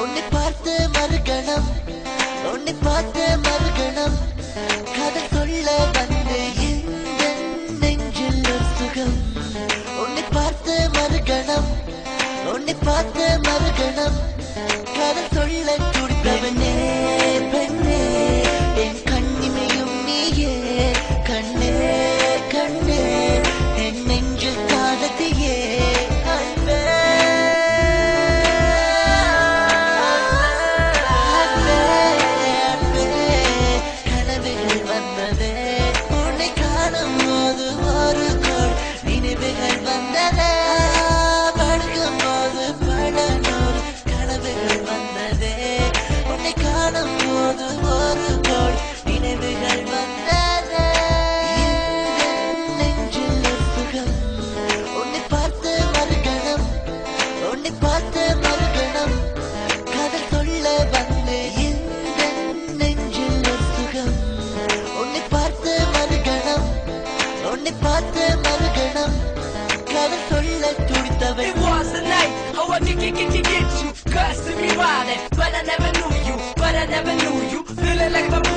உன்னை பார்த்து மறுகணம் உன்னை பார்த்து மறுகணம் கதை சொல்ல வந்து இந்த நெஞ்சில் ஒரு சுகம் உன்னை பார்த்து மறுகணம் உன்னை பார்த்து மறுகணம் கதை சொல்ல துடித்தவனே பெண்ணே என் கண்ணிமையும் நீயே கண்ணே கண்ணே என் நெஞ்சில் காதத்தியே It was the night, I want to get you, cause to be riding, but I never knew you, Feeling like my